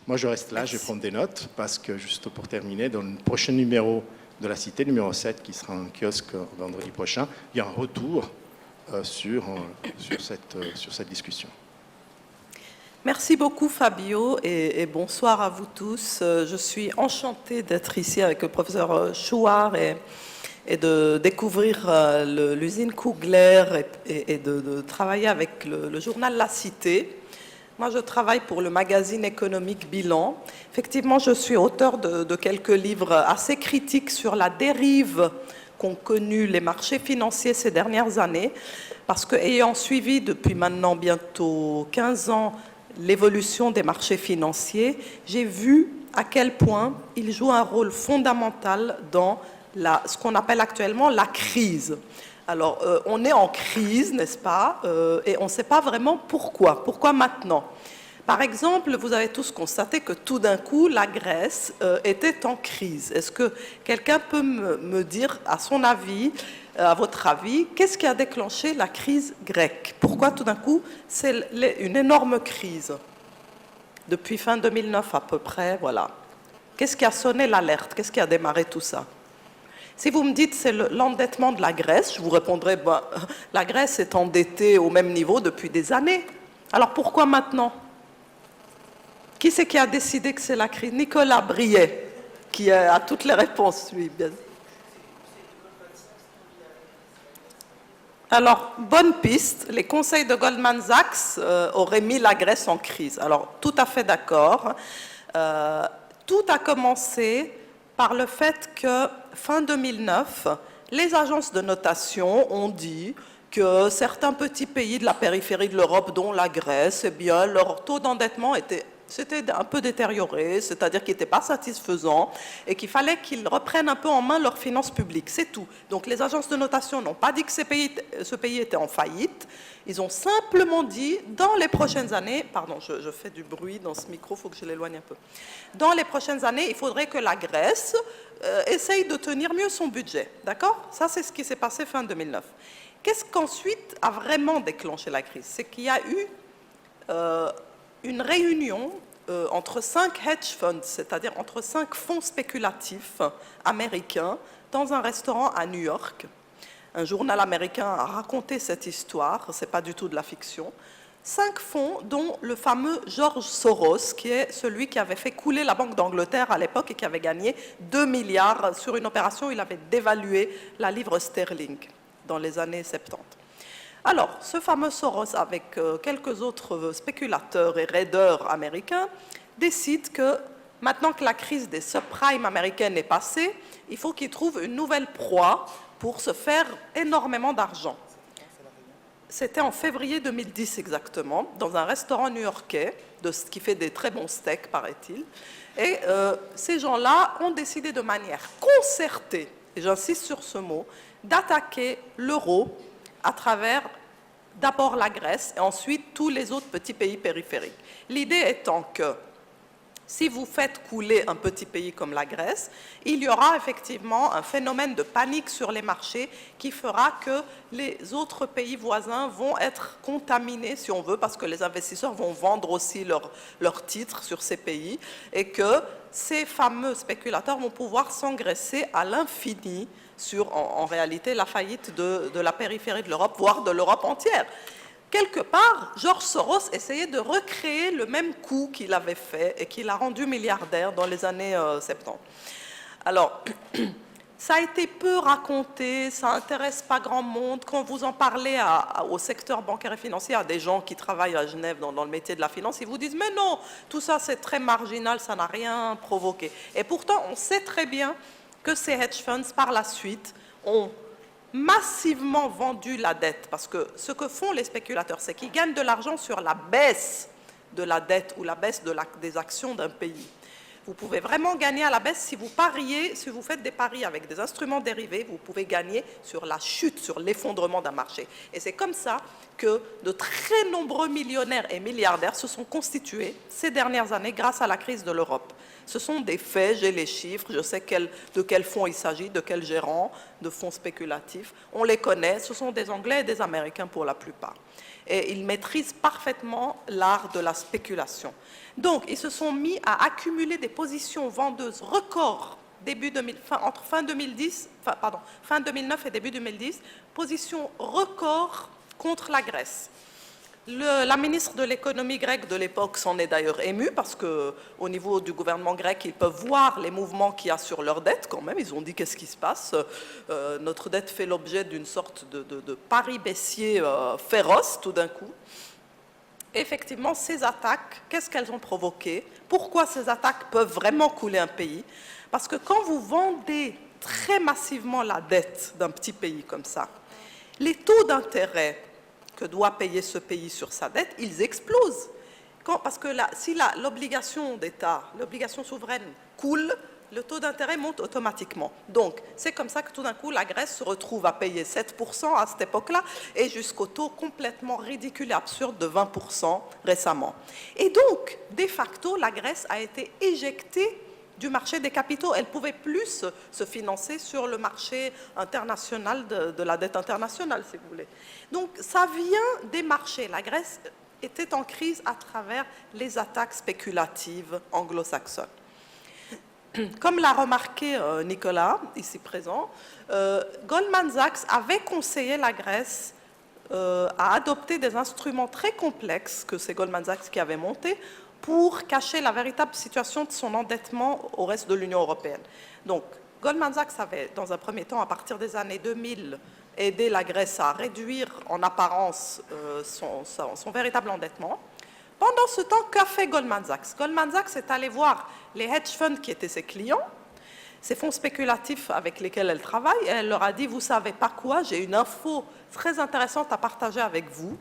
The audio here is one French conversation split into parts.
Moi, je reste là, Merci. je vais prendre des notes, parce que, juste pour terminer, dans le prochain numéro de la Cité, numéro 7, qui sera en kiosque vendredi prochain, il y a un retour sur cette discussion. Merci beaucoup Fabio et bonsoir à vous tous. Je suis enchantée d'être ici avec le professeur Chouard et de découvrir l'usine Kugler et de travailler avec le journal La Cité. Moi, je travaille pour le magazine économique Bilan. Effectivement, je suis auteur de quelques livres assez critiques sur la dérive qu'ont connue les marchés financiers ces dernières années, parce que, ayant suivi depuis maintenant bientôt 15 ans l'évolution des marchés financiers, j'ai vu à quel point ils jouent un rôle fondamental dans ce qu'on appelle actuellement la crise. Alors, on est en crise, n'est-ce pas, et on ne sait pas vraiment pourquoi. Pourquoi maintenant? Par exemple, vous avez tous constaté que tout d'un coup, la Grèce était en crise. Est-ce que quelqu'un peut me dire, à son avis, à votre avis, qu'est-ce qui a déclenché la crise grecque? Pourquoi tout d'un coup, c'est une énorme crise? Depuis fin 2009 à peu près, voilà. Qu'est-ce qui a sonné l'alerte? Qu'est-ce qui a démarré tout ça? Si vous me dites c'est l'endettement de la Grèce, je vous répondrai, la Grèce est endettée au même niveau depuis des années. Alors pourquoi maintenant? Qui c'est qui a décidé que c'est la crise? Nicolas Briet, qui a toutes les réponses, lui. Bien. Alors, bonne piste, les conseils de Goldman Sachs auraient mis la Grèce en crise. Alors, tout à fait d'accord. Tout a commencé par le fait que, fin 2009, les agences de notation ont dit que certains petits pays de la périphérie de l'Europe, dont la Grèce, eh bien, leur taux d'endettement s'était un peu détérioré, c'est-à-dire qu'il n'était pas satisfaisant et qu'il fallait qu'ils reprennent un peu en main leurs finances publiques, c'est tout. Donc les agences de notation n'ont pas dit que ce pays était en faillite, ils ont simplement dit, dans les prochaines années, pardon, je fais du bruit dans ce micro, il faut que je l'éloigne un peu, dans les prochaines années, il faudrait que la Grèce essaye de tenir mieux son budget, d'accord? Ça, c'est ce qui s'est passé fin 2009. Qu'est-ce qu'ensuite a vraiment déclenché la crise? C'est qu'il y a eu une réunion entre 5 hedge funds, c'est-à-dire entre 5 fonds spéculatifs américains, dans un restaurant à New York. Un journal américain a raconté cette histoire, ce n'est pas du tout de la fiction. 5 fonds, dont le fameux George Soros, qui est celui qui avait fait couler la Banque d'Angleterre à l'époque et qui avait gagné 2 milliards sur une opération où il avait dévalué la livre sterling dans les années 70. Alors, ce fameux Soros, avec quelques autres spéculateurs et raideurs américains, décide que, maintenant que la crise des subprimes américaines est passée, il faut qu'il trouve une nouvelle proie pour se faire énormément d'argent. C'était en février 2010 exactement, dans un restaurant new-yorkais, qui fait des très bons steaks, paraît-il. Et ces gens-là ont décidé de manière concertée, et j'insiste sur ce mot, d'attaquer l'euro à travers d'abord la Grèce et ensuite tous les autres petits pays périphériques. L'idée étant que si vous faites couler un petit pays comme la Grèce, il y aura effectivement un phénomène de panique sur les marchés qui fera que les autres pays voisins vont être contaminés, si on veut, parce que les investisseurs vont vendre aussi leurs titres sur ces pays et que ces fameux spéculateurs vont pouvoir s'engraisser à l'infini sur, en réalité, la faillite de la périphérie de l'Europe, voire de l'Europe entière. Quelque part, George Soros essayait de recréer le même coup qu'il avait fait et qu'il a rendu milliardaire dans les années 70. Alors, ça a été peu raconté, ça n'intéresse pas grand monde. Quand vous en parlez au secteur bancaire et financier, à des gens qui travaillent à Genève dans le métier de la finance, ils vous disent « Mais non, tout ça c'est très marginal, ça n'a rien provoqué. » Et pourtant, on sait très bien que ces hedge funds, par la suite, ont massivement vendu la dette. Parce que ce que font les spéculateurs, c'est qu'ils gagnent de l'argent sur la baisse de la dette ou la baisse des actions d'un pays. Vous pouvez vraiment gagner à la baisse si vous pariez, si vous faites des paris avec des instruments dérivés, vous pouvez gagner sur la chute, sur l'effondrement d'un marché. Et c'est comme ça que de très nombreux millionnaires et milliardaires se sont constitués ces dernières années grâce à la crise de l'Europe. Ce sont des faits, j'ai les chiffres, je sais de quels fonds il s'agit, de quels gérants, de fonds spéculatifs. On les connaît, ce sont des Anglais et des Américains pour la plupart. Et ils maîtrisent parfaitement l'art de la spéculation. Donc, ils se sont mis à accumuler des positions vendeuses records entre fin 2009 et début 2010, positions records contre la Grèce. La ministre de l'économie grecque de l'époque s'en est d'ailleurs émue parce qu'au niveau du gouvernement grec, ils peuvent voir les mouvements qu'il y a sur leur dette quand même. Ils ont dit qu'est-ce qui se passe. Notre dette fait l'objet d'une sorte de pari baissier féroce tout d'un coup. Effectivement, ces attaques, qu'est-ce qu'elles ont provoqué? Pourquoi ces attaques peuvent vraiment couler un pays? Parce que quand vous vendez très massivement la dette d'un petit pays comme ça, les taux d'intérêt que doit payer ce pays sur sa dette, ils explosent. Parce que si l'obligation d'État, l'obligation souveraine coule, le taux d'intérêt monte automatiquement. Donc, c'est comme ça que tout d'un coup, la Grèce se retrouve à payer 7% à cette époque-là et jusqu'au taux complètement ridicule et absurde de 20% récemment. Et donc, de facto, la Grèce a été éjectée du marché des capitaux. Elle ne pouvait plus se financer sur le marché international de la dette internationale, si vous voulez. Donc, ça vient des marchés. La Grèce était en crise à travers les attaques spéculatives anglo-saxonnes. Comme l'a remarqué Nicolas, ici présent, Goldman Sachs avait conseillé la Grèce à adopter des instruments très complexes que c'est Goldman Sachs qui avait montés pour cacher la véritable situation de son endettement au reste de l'Union européenne. Donc, Goldman Sachs avait, dans un premier temps, à partir des années 2000, aidé la Grèce à réduire en apparence son véritable endettement. Pendant ce temps, qu'a fait Goldman Sachs? Goldman Sachs est allé voir les hedge funds qui étaient ses clients, ces fonds spéculatifs avec lesquels elle travaille, et elle leur a dit, vous ne savez pas quoi, j'ai une info très intéressante à partager avec vous.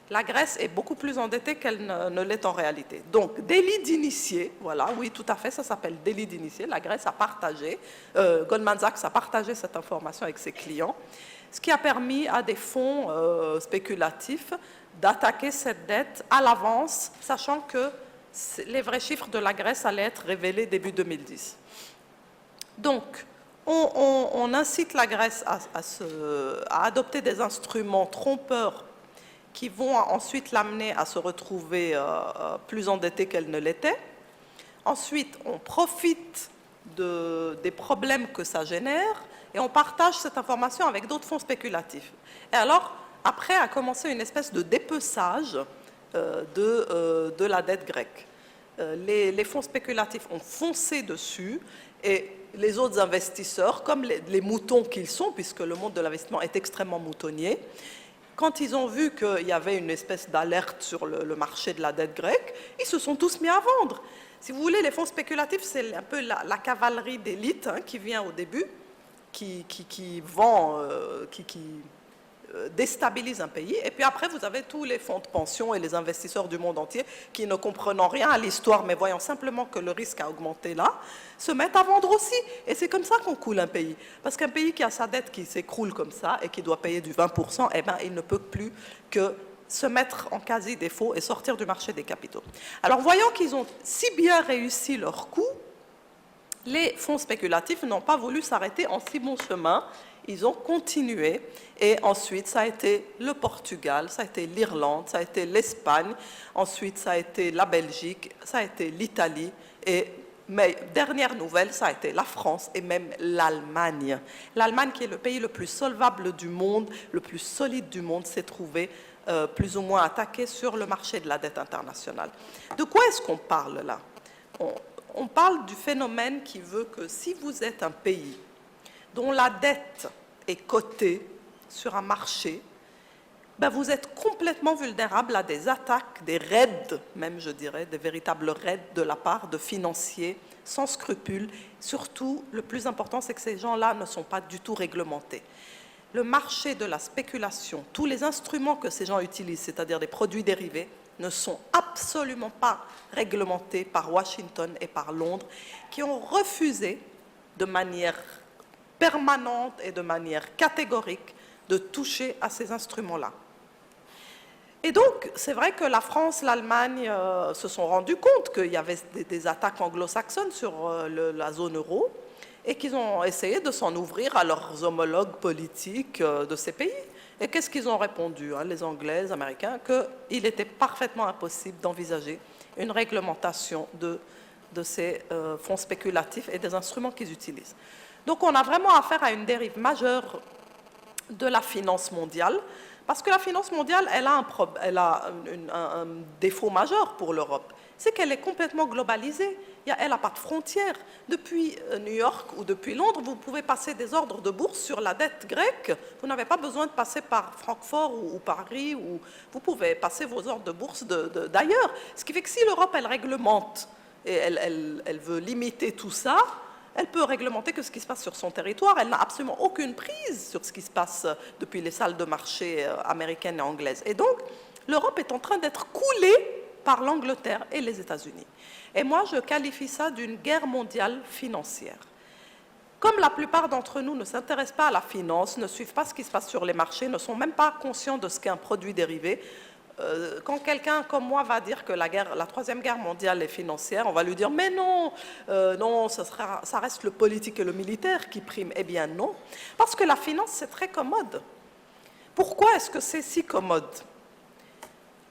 La Grèce est beaucoup plus endettée qu'elle ne l'est en réalité. Donc, délit d'initié, voilà, oui, tout à fait, ça s'appelle délit d'initié. La Grèce a partagé, Goldman Sachs a partagé cette information avec ses clients, ce qui a permis à des fonds spéculatifs d'attaquer cette dette à l'avance, sachant que les vrais chiffres de la Grèce allaient être révélés début 2010. Donc, on incite la Grèce à adopter des instruments trompeurs qui vont ensuite l'amener à se retrouver plus endettée qu'elle ne l'était. Ensuite, on profite des problèmes que ça génère et on partage cette information avec d'autres fonds spéculatifs. Et alors, après a commencé une espèce de dépeçage de la dette grecque. Les fonds spéculatifs ont foncé dessus et les autres investisseurs, comme les moutons qu'ils sont, puisque le monde de l'investissement est extrêmement moutonnier, quand ils ont vu qu'il y avait une espèce d'alerte sur le marché de la dette grecque, ils se sont tous mis à vendre. Si vous voulez, les fonds spéculatifs, c'est un peu la cavalerie d'élite qui vient au début, qui vend, qui déstabilise un pays. Et puis après, vous avez tous les fonds de pension et les investisseurs du monde entier qui, ne comprenant rien à l'histoire, mais voyant simplement que le risque a augmenté là, se mettent à vendre aussi. Et c'est comme ça qu'on coule un pays. Parce qu'un pays qui a sa dette qui s'écroule comme ça et qui doit payer du 20%, eh ben, il ne peut plus que se mettre en quasi-défaut et sortir du marché des capitaux. Alors, voyant qu'ils ont si bien réussi leur coup, les fonds spéculatifs n'ont pas voulu s'arrêter en si bon chemin. Ils ont continué et ensuite ça a été le Portugal, ça a été l'Irlande, ça a été l'Espagne, ensuite ça a été la Belgique, ça a été l'Italie mais dernière nouvelle, ça a été la France et même l'Allemagne. L'Allemagne qui est le pays le plus solvable du monde, le plus solide du monde, s'est trouvé plus ou moins attaqué sur le marché de la dette internationale. De quoi est-ce qu'on parle là? On parle du phénomène qui veut que si vous êtes un pays dont la dette est cotée sur un marché, ben vous êtes complètement vulnérable à des attaques, des raids, même je dirais, des véritables raids de la part de financiers sans scrupules. Surtout, le plus important, c'est que ces gens-là ne sont pas du tout réglementés. Le marché de la spéculation, tous les instruments que ces gens utilisent, c'est-à-dire des produits dérivés, ne sont absolument pas réglementés par Washington et par Londres, qui ont refusé de manière permanente et de manière catégorique de toucher à ces instruments-là. Et donc, c'est vrai que la France, l'Allemagne se sont rendus compte qu'il y avait des attaques anglo-saxonnes sur la zone euro et qu'ils ont essayé de s'en ouvrir à leurs homologues politiques de ces pays. Et qu'est-ce qu'ils ont répondu, hein, les Anglais, les Américains, qu'il était parfaitement impossible d'envisager une réglementation de ces fonds spéculatifs et des instruments qu'ils utilisent. Donc on a vraiment affaire à une dérive majeure de la finance mondiale, parce que la finance mondiale, elle a un défaut majeur pour l'Europe, c'est qu'elle est complètement globalisée. Elle n'a pas de frontières. Depuis New York ou depuis Londres, vous pouvez passer des ordres de bourse sur la dette grecque. Vous n'avez pas besoin de passer par Francfort ou Paris. Vous pouvez passer vos ordres de bourse d'ailleurs. Ce qui fait que si l'Europe, elle réglemente et elle veut limiter tout ça, elle peut réglementer que ce qui se passe sur son territoire. Elle n'a absolument aucune prise sur ce qui se passe depuis les salles de marché américaines et anglaises. Et donc, l'Europe est en train d'être coulée par l'Angleterre et les États-Unis. Et moi, je qualifie ça d'une guerre mondiale financière. Comme la plupart d'entre nous ne s'intéressent pas à la finance, ne suivent pas ce qui se passe sur les marchés, ne sont même pas conscients de ce qu'est un produit dérivé, quand quelqu'un comme moi va dire que la Troisième Guerre mondiale est financière, on va lui dire « mais non, non, ça reste le politique et le militaire qui priment ». Eh bien non, parce que la finance, c'est très commode. Pourquoi est-ce que c'est si commode ?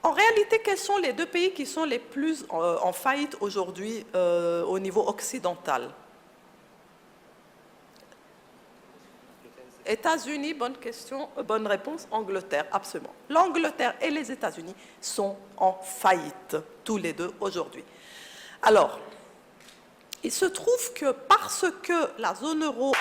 En réalité, quels sont les deux pays qui sont les plus en faillite aujourd'hui au niveau occidental ? États-Unis, bonne question, bonne réponse, Angleterre, absolument. L'Angleterre et les États-Unis sont en faillite, tous les deux aujourd'hui. Alors, il se trouve que parce que la zone euro